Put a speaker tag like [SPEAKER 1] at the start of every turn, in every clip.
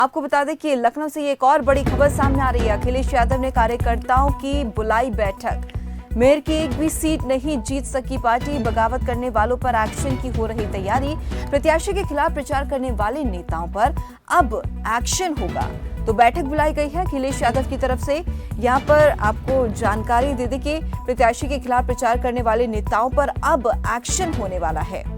[SPEAKER 1] आपको बता दें कि लखनऊ से ये एक और बड़ी खबर सामने आ रही है। अखिलेश यादव ने कार्यकर्ताओं की बुलाई बैठक। मेयर की एक भी सीट नहीं जीत सकी पार्टी, बगावत करने वालों पर एक्शन की हो रही तैयारी। प्रत्याशी के खिलाफ प्रचार करने वाले नेताओं पर अब एक्शन होगा। तो बैठक बुलाई गई है अखिलेश यादव की तरफ से। यहाँ पर आपको जानकारी दे दें कि प्रत्याशी के खिलाफ प्रचार करने वाले नेताओं पर अब एक्शन होने वाला है।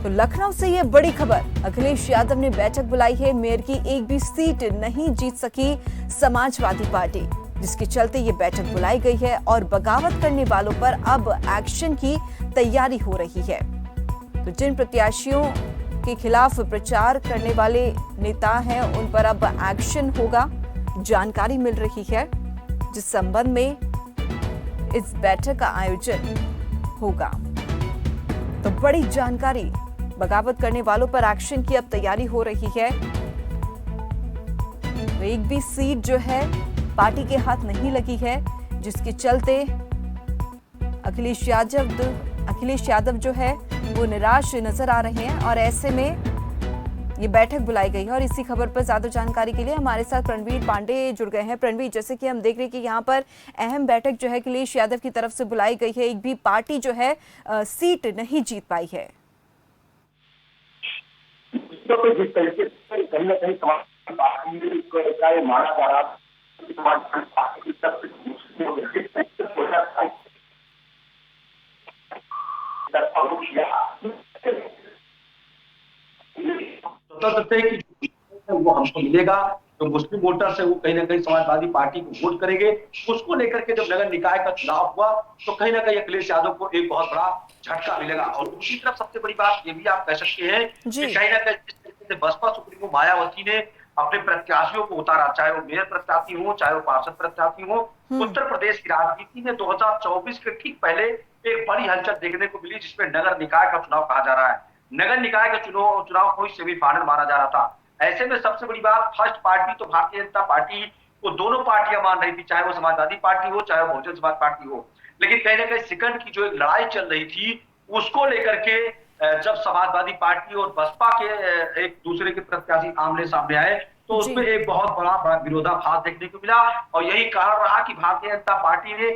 [SPEAKER 1] तो लखनऊ से ये बड़ी खबर, अखिलेश यादव ने बैठक बुलाई है। मेयर की एक भी सीट नहीं जीत सकी समाजवादी पार्टी, जिसके चलते ये बैठक बुलाई गई है और बगावत करने वालों पर अब एक्शन की तैयारी हो रही है। तो जिन प्रत्याशियों के खिलाफ प्रचार करने वाले नेता हैं उन पर अब एक्शन होगा, जानकारी मिल रही है, जिस संबंध में इस बैठक का आयोजन होगा। तो बड़ी जानकारी, बगावत करने वालों पर एक्शन की अब तैयारी हो रही है। तो एक भी सीट जो है पार्टी के हाथ नहीं लगी है, जिसके चलते अखिलेश यादव जो है वो निराश नजर आ रहे हैं और ऐसे में ये बैठक बुलाई गई है। और इसी खबर पर ज्यादा जानकारी के लिए हमारे साथ रणवीर पांडे जुड़ गए हैं। रणवीर, जैसे कि हम देख रहे हैं कि यहाँ पर अहम बैठक जो है अखिलेश यादव की तरफ से बुलाई गई है, एक भी पार्टी जो है सीट नहीं जीत पाई है।
[SPEAKER 2] तो जिस तरीके से कहीं ना कहीं पार्टी का ये माना जा रहा वो हमको मिलेगा, तो मुस्लिम वोटर से वो कहीं ना कहीं समाजवादी पार्टी को वोट करेंगे। उसको लेकर के जब नगर निकाय का चुनाव हुआ तो कहीं ना कहीं अखिलेश यादव को एक बहुत बड़ा झटका मिलेगा। और दूसरी तरफ सबसे बड़ी बात ये भी आप कह सकते हैं कि कहीं ना कहीं जिस तरीके से बसपा सुप्रीमो मायावती ने अपने प्रत्याशियों को उतारा, चाहे वो मेयर प्रत्याशी हो, चाहे वो पार्षद प्रत्याशी हो, उत्तर प्रदेश की राजनीति में 2024 के ठीक पहले एक बड़ी हलचल देखने को मिली, जिसमें नगर निकाय का चुनाव कहा जा रहा है। नगर निकाय का चुनाव को सेमीफाइनल माना जा रहा था। ऐसे में सबसे बड़ी बात, फर्स्ट पार्टी तो भारतीय जनता पार्टी को दोनों पार्टियां मान रही थी, चाहे वो समाजवादी पार्टी हो, चाहे वो बहुजन समाज पार्टी हो। लेकिन कहीं ना कहीं सेकंड की जो एक लड़ाई चल रही थी, उसको लेकर के जब समाजवादी पार्टी और बसपा के एक दूसरे के प्रत्याशी आमने सामने आए तो उसमें एक बहुत बड़ा विरोधाभास देखने को मिला। और यही कारण रहा कि भारतीय जनता पार्टी ने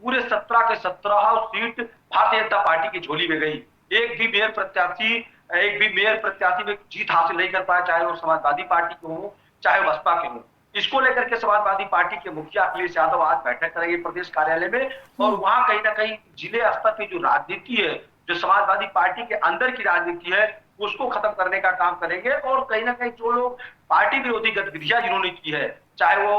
[SPEAKER 2] पूरे 17 के 17 सीट भारतीय जनता पार्टी की झोली में गई। एक भी मेयर प्रत्याशी में जीत हासिल नहीं कर पाया, चाहे वो समाजवादी पार्टी के हो, चाहे वो बसपा के हो। इसको लेकर के समाजवादी पार्टी के मुखिया अखिलेश यादव आज बैठक करेंगे प्रदेश कार्यालय में, और वहां कहीं ना कहीं जिले स्तर की जो राजनीति है, जो समाजवादी पार्टी के अंदर की राजनीति है, उसको खत्म करने का काम करेंगे। और कहीं ना कहीं जो लोग पार्टी विरोधी गतिविधियां जिन्होंने की है, चाहे वो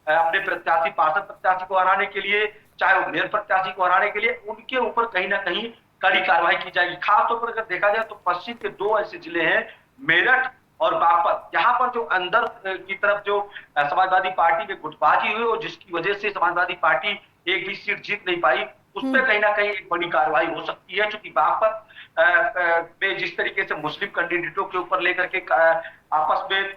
[SPEAKER 2] अपने प्रत्याशी पार्षद प्रत्याशी को हराने के लिए, चाहे वो मेयर प्रत्याशी को हराने के लिए, उनके ऊपर कहीं ना कहीं कड़ी कार्रवाई की जाएगी। खासतौर पर अगर देखा जाए तो पश्चिम के दो ऐसे जिले हैं, मेरठ और बागपत, यहाँ पर जो अंदर की तरफ जो समाजवादी पार्टी में गुटबाजी हुई और जिसकी वजह से समाजवादी पार्टी एक भी सीट जीत नहीं पाई, उसमें कहीं ना कहीं एक बड़ी कार्रवाई हो सकती है। क्योंकि बागपत में जिस तरीके से मुस्लिम कैंडिडेटों के ऊपर लेकर के आपस में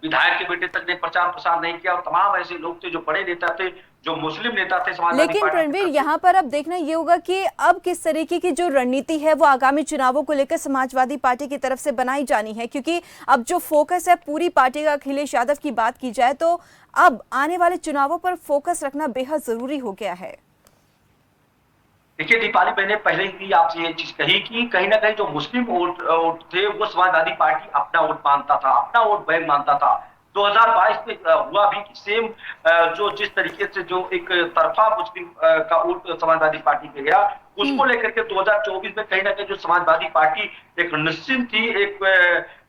[SPEAKER 2] विधायक के बेटे तक ने प्रचार प्रसार नहीं किया, और तमाम ऐसे लोग थे जो बड़े नेता थे, जो मुस्लिम नेता थे समाजवादी
[SPEAKER 1] लेकिन रणवीर, यहाँ पर अब देखना ये होगा कि अब किस तरीके की जो रणनीति है वो आगामी चुनावों को लेकर समाजवादी पार्टी की तरफ से बनाई जानी है। क्योंकि अब जो फोकस है पूरी पार्टी का, अखिलेश यादव की बात की जाए तो अब आने वाले चुनावों पर फोकस रखना बेहद जरूरी हो गया है।
[SPEAKER 2] देखिए दीपाली, मैंने पहले ही आपसे ये चीज कही कि कहीं ना कहीं जो मुस्लिम वोट थे वो समाजवादी पार्टी अपना वोट मानता था, अपना वोट बैंक मानता था। 2022 में हुआ भी कि सेम जो जिस तरीके से जो एक तरफा मुस्लिम का वोट समाजवादी पार्टी पे गया, उसको लेकर के 2024 में कहीं ना कहीं जो समाजवादी पार्टी एक निश्चिंत थी, एक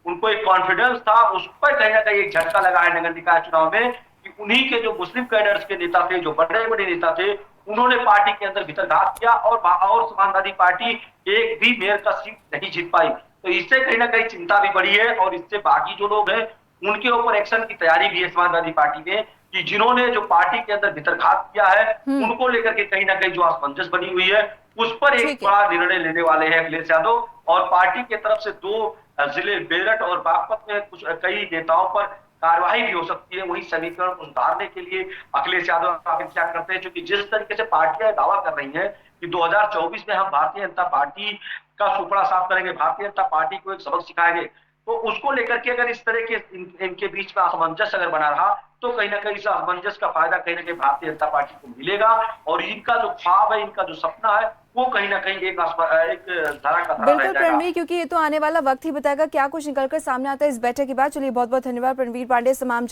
[SPEAKER 2] उनको एक कॉन्फिडेंस था, उस पर कहीं ना कहीं एक झटका लगा है नगर निकाय चुनाव में कि उन्हीं के जो मुस्लिम कैडर्स के नेता थे, जो बड़े बड़े नेता थे, उन्होंने पार्टी के अंदर भीतरघात किया और समाजवादी पार्टी एक भी मेयर का सीट नहीं जीत पाई। तो इससे कहीं ना कहीं चिंता भी बढ़ी है और इससे बाकी जो लोग हैं उनके ऊपर एक्शन की तैयारी भी है समाजवादी पार्टी में, कि जिन्होंने जो पार्टी के अंदर भीतरघात किया है उनको लेकर के कहीं ना कहीं जो असमंजस बनी हुई है, उस पर एक बड़ा निर्णय लेने वाले हैं अखिलेश यादव। और पार्टी की तरफ से दो जिले मेरठ और बागपत में कुछ कई नेताओं पर कार्रवाई भी हो सकती है। वही समीकरण को सुधारने के लिए अखिलेश यादव काफी क्या करते हैं, क्योंकि जिस तरीके से पार्टियां दावा कर रही हैं कि 2024 में हम भारतीय जनता पार्टी का सुपड़ा साफ करेंगे, भारतीय जनता पार्टी को एक सबक सिखाएंगे, तो उसको लेकर के अगर इस तरह के इनके बीच में असमंजस अगर बना रहा तो कहीं ना कहीं इस असमंजस का फायदा कहीं ना कहीं भारतीय जनता पार्टी को मिलेगा और इनका जो ख्वाब है, इनका जो सपना है, वो कहीं ना कहीं एक धरा का धरा रह
[SPEAKER 1] बिल्कुल
[SPEAKER 2] जाएगा।
[SPEAKER 1] रणवीर, क्योंकि ये तो आने वाला वक्त ही बताएगा क्या कुछ निकलकर सामने आता है इस बैठक के बाद। चलिए बहुत बहुत धन्यवाद रणवीर पांडे, तमाम